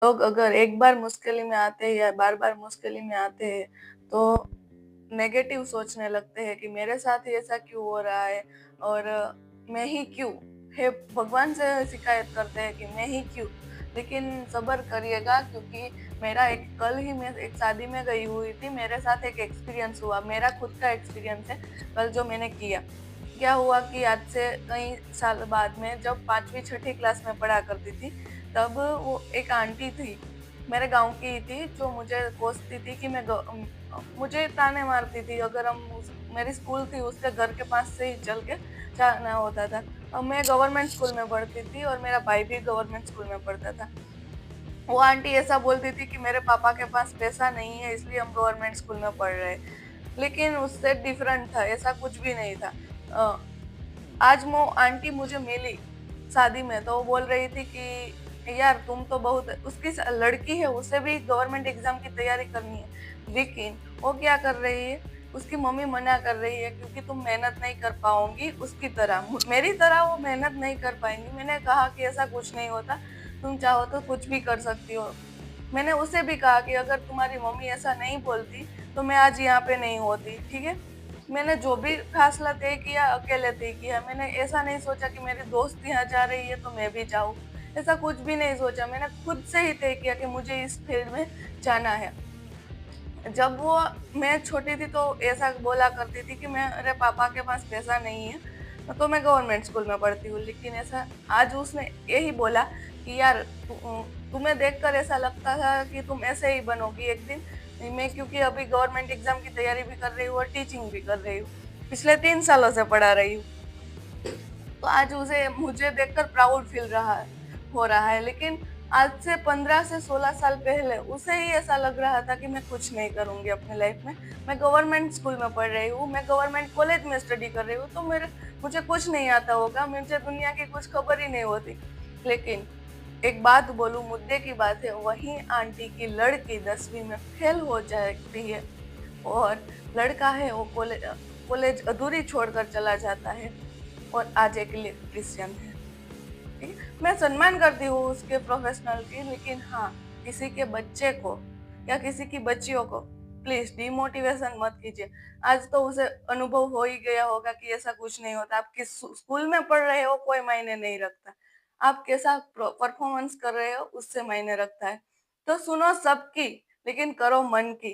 लोग अगर एक बार मुश्किल में आते हैं या बार-बार मुश्किल में आते हैं, तो नेगेटिव सोचने लगते हैं कि मेरे साथ ही ऐसा क्यों हो रहा है और मैं ही क्यों? हे भगवान से शिकायत करते हैं कि मैं ही क्यों? लेकिन सब्र करिएगा क्योंकि मेरा एक कल ही मैं एक शादी में गई हुई थी, मेरे साथ एक एक्सपीरियंस हुआ, मेरा खुद का एक्सपीरियंस है, कल जो मैंने किया। क्या हुआ कि आज से कई साल बाद में जब 5वीं छठी क्लास में पढ़ा करती थी, तब वो एक आंटी थी, मेरे गाँव की ही थी, जो मुझे कोसती थी कि मुझे ताने मारती थी अगर हम उस मेरी स्कूल थी उसके घर के पास से ही चल के जाना होता था। मैं गवर्नमेंट स्कूल में पढ़ती थी और मेरा भाई भी गवर्नमेंट स्कूल में पढ़ता था। वो आंटी ऐसा बोलती थी कि मेरे पापा के पास पैसा नहीं है इसलिए हम गवर्नमेंट स्कूल में पढ़ रहे हैं। लेकिन उससे डिफरेंट था, ऐसा कुछ भी नहीं था। अ, आज वो आंटी मुझे मिली शादी में तो वो बोल रही थी कि यार तुम तो बहुत उसकी लड़की है, उसे भी गवर्नमेंट एग्जाम की तैयारी करनी है, लेकिन वो क्या कर रही है, उसकी मम्मी मना कर रही है क्योंकि तुम मेहनत नहीं कर पाओगी उसकी तरह, मेरी तरह वो मेहनत नहीं कर पाएंगी। मैंने कहा कि ऐसा कुछ नहीं होता, तुम चाहो तो कुछ भी कर सकती हो। मैंने उसे भी कहा कि अगर तुम्हारी मम्मी ऐसा नहीं बोलती तो मैं आज यहाँ पे नहीं होती, ठीक है? मैंने जो भी फैसला तय किया अकेले तय किया। मैंने ऐसा नहीं सोचा कि मेरी दोस्त यहाँ जा रही है तो मैं भी जाऊँ। ऐसा कुछ भी नहीं सोचा। मैंने खुद से ही तय किया कि मुझे इस फील्ड में जाना है। जब वो मैं छोटी थी तो ऐसा बोला करती थी कि मेरे पापा के पास पैसा नहीं है, तो मैं गवर्नमेंट स्कूल में पढ़ती हूँ। लेकिन ऐसा आज उसने यही बोला कि यार तुम्हें देखकर ऐसा लगता था कि तुम ऐसे ही बनोगी एक दिन। मैं क्योंकि अभी गवर्नमेंट एग्ज़ाम की तैयारी भी कर रही हूँ और टीचिंग भी कर रही हूँ। पिछले 3 सालों से पढ़ा रही हूँ। तो आज उसे मुझे देखकर प्राउड फील हो रहा है, लेकिन आज से 15 से 16 साल पहले उसे ही ऐसा लग रहा था कि मैं कुछ नहीं करूंगी अपनी लाइफ में। मैं गवर्नमेंट स्कूल में पढ़ रही हूँ, मैं गवर्नमेंट कॉलेज में स्टडी कर रही हूँ, तो मेरे मुझे कुछ नहीं आता होगा, मुझे दुनिया की कुछ खबर ही नहीं होती। लेकिन एक बात बोलूं, मुद्दे की बात है, वही आंटी की लड़की 10वीं में फेल हो जाती है और लड़का है वो कॉलेज अधूरी छोड़कर चला जाता है और आज एक इलेक्ट्रिशियन है। ठीक है? मैं सम्मान करती हूँ उसके प्रोफेशनल की, लेकिन हाँ, किसी के बच्चे को या किसी की बच्चियों को प्लीज डिमोटिवेशन मत कीजिए। आज तो उसे अनुभव हो ही गया होगा कि ऐसा कुछ नहीं होता। आप किस स्कूल में पढ़ रहे हो कोई मायने नहीं रखता। आप कैसा परफॉर्मेंस कर रहे हो उससे मायने रखता है। तो सुनो सबकी, लेकिन करो मन की।